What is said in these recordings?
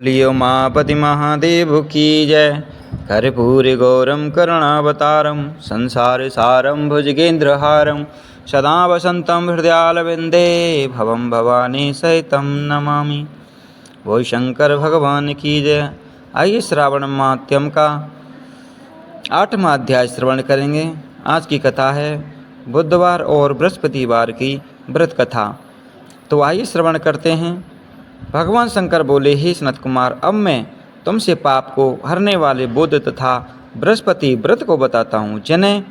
लियो मापति महादेव की जय। कर्पूरी गौरम करुणावतारम संसार सारम भुजगेन्द्रहारम सदा वसंतम हृदयालविंदे भवम भवानी सहितम नमामि। वो शंकर भगवान की जय। आइए श्रावण माध्यम का 8वां अध्याय श्रवण करेंगे। आज की कथा है बुधवार और बृहस्पतिवार की व्रत कथा। तो आइए श्रवण करते हैं। भगवान शंकर बोले, हे सनत कुमार, अब मैं तुमसे पाप को हरने वाले बुध तथा बृहस्पति व्रत को बताता हूँ, जिन्हें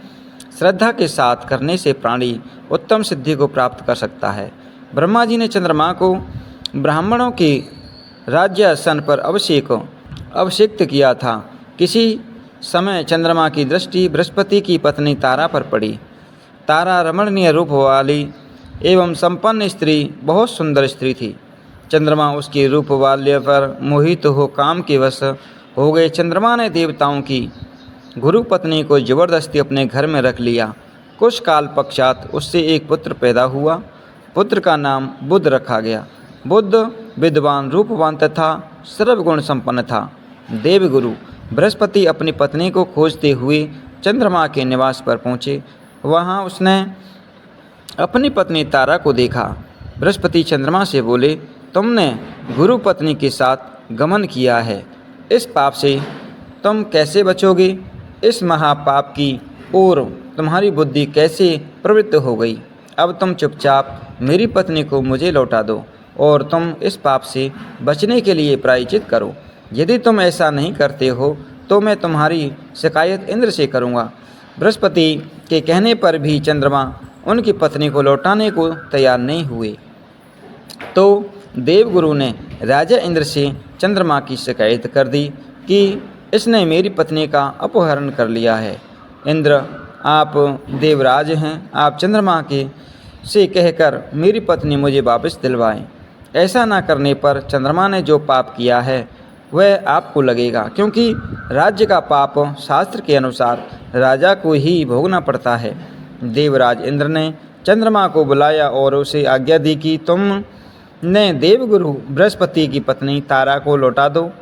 श्रद्धा के साथ करने से प्राणी उत्तम सिद्धि को प्राप्त कर सकता है। ब्रह्मा जी ने चंद्रमा को ब्राह्मणों के राज्यासन पर अभिषिक्त किया था। किसी समय चंद्रमा की दृष्टि बृहस्पति की पत्नी तारा पर पड़ी। तारा रमणीय रूप वाली एवं संपन्न स्त्री, बहुत सुंदर स्त्री थी। चंद्रमा उसके रूप वाल्य पर मोहित हो काम के वश हो गए। चंद्रमा ने देवताओं की गुरु पत्नी को जबरदस्ती अपने घर में रख लिया। कुछ काल पश्चात उससे एक पुत्र पैदा हुआ। पुत्र का नाम बुध रखा गया। बुध विद्वान, रूपवान तथा सर्वगुण संपन्न था। देवगुरु बृहस्पति अपनी पत्नी को खोजते हुए चंद्रमा के निवास पर पहुँचे। वहाँ उसने अपनी पत्नी तारा को देखा। बृहस्पति चंद्रमा से बोले, तुमने गुरु पत्नी के साथ गमन किया है, इस पाप से तुम कैसे बचोगे? इस महापाप की ओर तुम्हारी बुद्धि कैसे प्रवृत्त हो गई? अब तुम चुपचाप मेरी पत्नी को मुझे लौटा दो और तुम इस पाप से बचने के लिए प्रायश्चित करो। यदि तुम ऐसा नहीं करते हो तो मैं तुम्हारी शिकायत इंद्र से करूँगा। बृहस्पति के कहने पर भी चंद्रमा उनकी पत्नी को लौटाने को तैयार नहीं हुए। तो देवगुरु ने राजा इंद्र से चंद्रमा की शिकायत कर दी कि इसने मेरी पत्नी का अपहरण कर लिया है। इंद्र, आप देवराज हैं, आप चंद्रमा के से कहकर मेरी पत्नी मुझे वापस दिलवाएं। ऐसा ना करने पर चंद्रमा ने जो पाप किया है वह आपको लगेगा, क्योंकि राज्य का पाप शास्त्र के अनुसार राजा को ही भोगना पड़ता है। देवराज इंद्र ने चंद्रमा को बुलाया और उसे आज्ञा दी कि तुम ने देवगुरु बृहस्पति की पत्नी तारा को लौटा दो।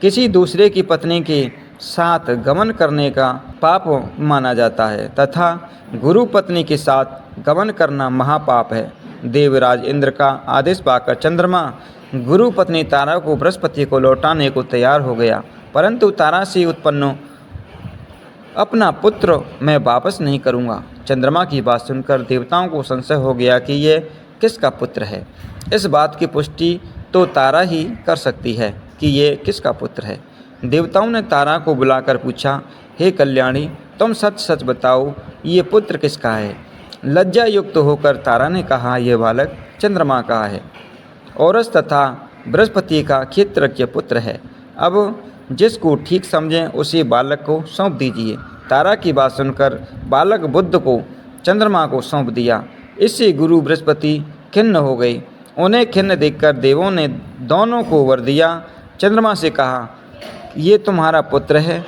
किसी दूसरे की पत्नी के साथ गमन करने का पाप माना जाता है तथा गुरु पत्नी के साथ गमन करना महापाप है। देवराज इंद्र का आदेश पाकर चंद्रमा गुरु पत्नी तारा को बृहस्पति को लौटाने को तैयार हो गया, परंतु तारा से उत्पन्न अपना पुत्र मैं वापस नहीं करूँगा। चंद्रमा की बात सुनकर देवताओं को संशय हो गया कि यह किसका पुत्र है। इस बात की पुष्टि तो तारा ही कर सकती है कि ये किसका पुत्र है। देवताओं ने तारा को बुलाकर पूछा, हे कल्याणी, तुम सच सच बताओ, ये पुत्र किसका है? लज्जा युक्त होकर तारा ने कहा, यह बालक चंद्रमा का है, औरस तथा बृहस्पति का क्षेत्रज्ञ पुत्र है। अब जिसको ठीक समझें उसी बालक को सौंप दीजिए। तारा की बात सुनकर बालक बुध को चंद्रमा को सौंप दिया। इससे गुरु बृहस्पति खिन्न हो गए। उन्हें खिन्न देखकर देवों ने दोनों को वर दिया। चंद्रमा से कहा, ये तुम्हारा पुत्र है,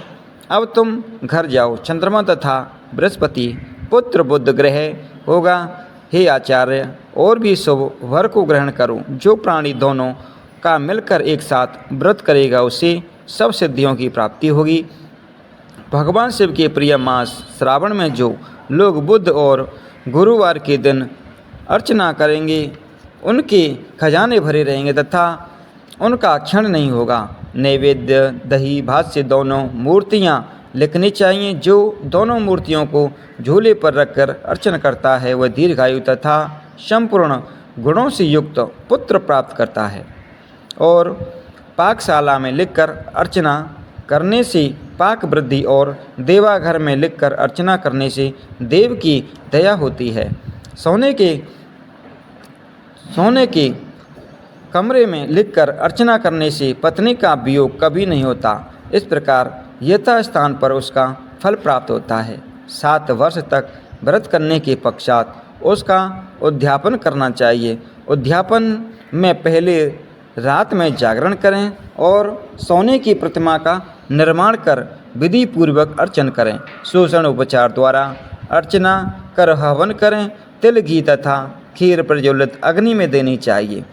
अब तुम घर जाओ। चंद्रमा तथा बृहस्पति पुत्र बुध ग्रह होगा। हे आचार्य, और भी शुभ वर को ग्रहण करो। जो प्राणी दोनों का मिलकर एक साथ व्रत करेगा उसे सब सिद्धियों की प्राप्ति होगी। भगवान शिव के प्रिय मास श्रावण में जो लोग बुध और गुरुवार के दिन अर्चना करेंगे उनके खजाने भरे रहेंगे तथा उनका क्षण नहीं होगा। नैवेद्य, दही, भात से दोनों मूर्तियां लिखनी चाहिए। जो दोनों मूर्तियों को झूले पर रखकर अर्चना करता है वह दीर्घायु तथा संपूर्ण गुणों से युक्त पुत्र प्राप्त करता है। और पाकशाला में लिखकर अर्चना करने से पाक वृद्धि और देवाघर में लिखकर अर्चना करने से देव की दया होती है। सोने के कमरे में लिखकर अर्चना करने से पत्नी का वियोग कभी नहीं होता। इस प्रकार यथास्थान पर उसका फल प्राप्त होता है। 7 वर्ष तक व्रत करने के पश्चात उसका उद्यापन करना चाहिए। उद्यापन में पहले रात में जागरण करें और सोने की प्रतिमा का निर्माण कर विधि पूर्वक अर्चन करें। शोषण उपचार द्वारा अर्चना कर हवन करें। तिल, घी तथा खीर प्रज्वलित अग्नि में देनी चाहिए।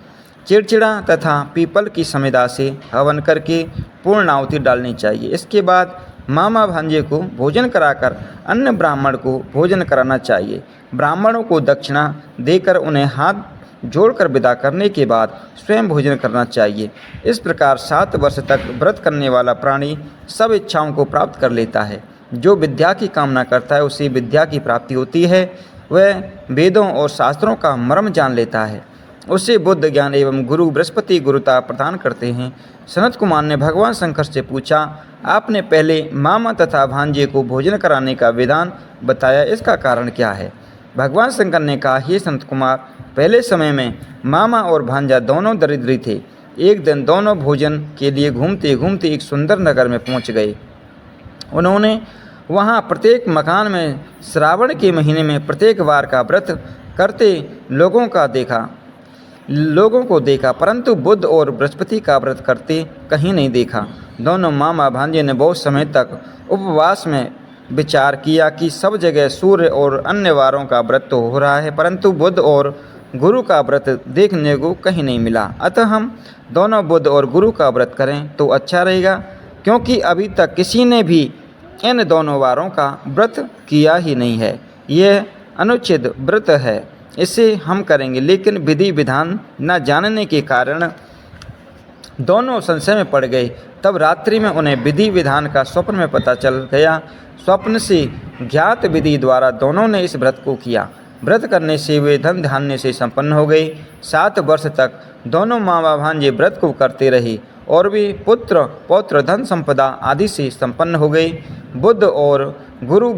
चिड़चिड़ा तथा पीपल की समिधा से हवन करके पूर्णाहुति डालनी चाहिए। इसके बाद मामा भांजे को भोजन कराकर अन्य ब्राह्मण को भोजन कराना चाहिए। ब्राह्मणों को दक्षिणा देकर उन्हें हाथ जोड़कर विदा करने के बाद स्वयं भोजन करना चाहिए। इस प्रकार 7 वर्ष तक व्रत करने वाला प्राणी सब इच्छाओं को प्राप्त कर लेता है। जो विद्या की कामना करता है उसे विद्या की प्राप्ति होती है। वह वेदों और शास्त्रों का मर्म जान लेता है। उसे बुद्ध ज्ञान एवं गुरु बृहस्पति गुरुता प्रदान करते हैं। सनत कुमार ने भगवान शंकर से पूछा, आपने पहले मामा तथा भांजे को भोजन कराने का विधान बताया, इसका कारण क्या है? भगवान शंकर ने कहा, हे सनत कुमार, पहले समय में मामा और भांजा दोनों दरिद्री थे। एक दिन दोनों भोजन के लिए घूमते घूमते एक सुंदर नगर में पहुंच गए। उन्होंने वहां प्रत्येक मकान में श्रावण के महीने में प्रत्येक वार का व्रत करते लोगों को देखा, परंतु बुध और बृहस्पति का व्रत करते कहीं नहीं देखा। दोनों मामा भांजे ने बहुत समय तक उपवास में विचार किया कि सब जगह सूर्य और अन्य वारों का व्रत तो हो रहा है, परंतु बुध और गुरु का व्रत देखने को कहीं नहीं मिला। अतः हम दोनों बुध और गुरु का व्रत करें तो अच्छा रहेगा, क्योंकि अभी तक किसी ने भी इन दोनों वारों का व्रत किया ही नहीं है। यह अनुचित व्रत है, इसे हम करेंगे। लेकिन विधि विधान न जानने के कारण दोनों संशय में पड़ गए। तब रात्रि में उन्हें विधि विधान का स्वप्न में पता चल गया। स्वप्न से ज्ञात विधि द्वारा दोनों ने इस व्रत को किया। व्रत करने से वे धन धान्य से संपन्न हो गए। 7 वर्ष तक दोनों मामा भांजे व्रत को करते रहे और वे पुत्र पौत्र धन संपदा आदि से संपन्न हो गए। बुध और गुरु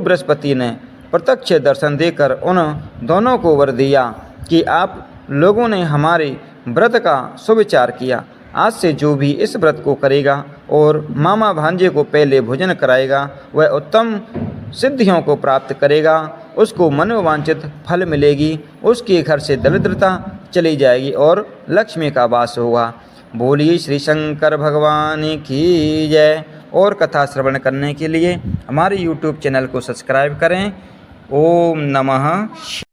बृहस्पति ने प्रत्यक्ष दर्शन देकर उन दोनों को वर दिया कि आप लोगों ने हमारे व्रत का सुविचार किया। आज से जो भी इस व्रत को करेगा और मामा भांजे को पहले भोजन कराएगा, वह उत्तम सिद्धियों को प्राप्त करेगा। उसको मनोवांछित फल मिलेगी, उसके घर से दरिद्रता चली जाएगी और लक्ष्मी का वास होगा। बोलिए श्री शंकर भगवान की जय। और कथा श्रवण करने के लिए हमारे YouTube चैनल को सब्सक्राइब करें। ओम नमः।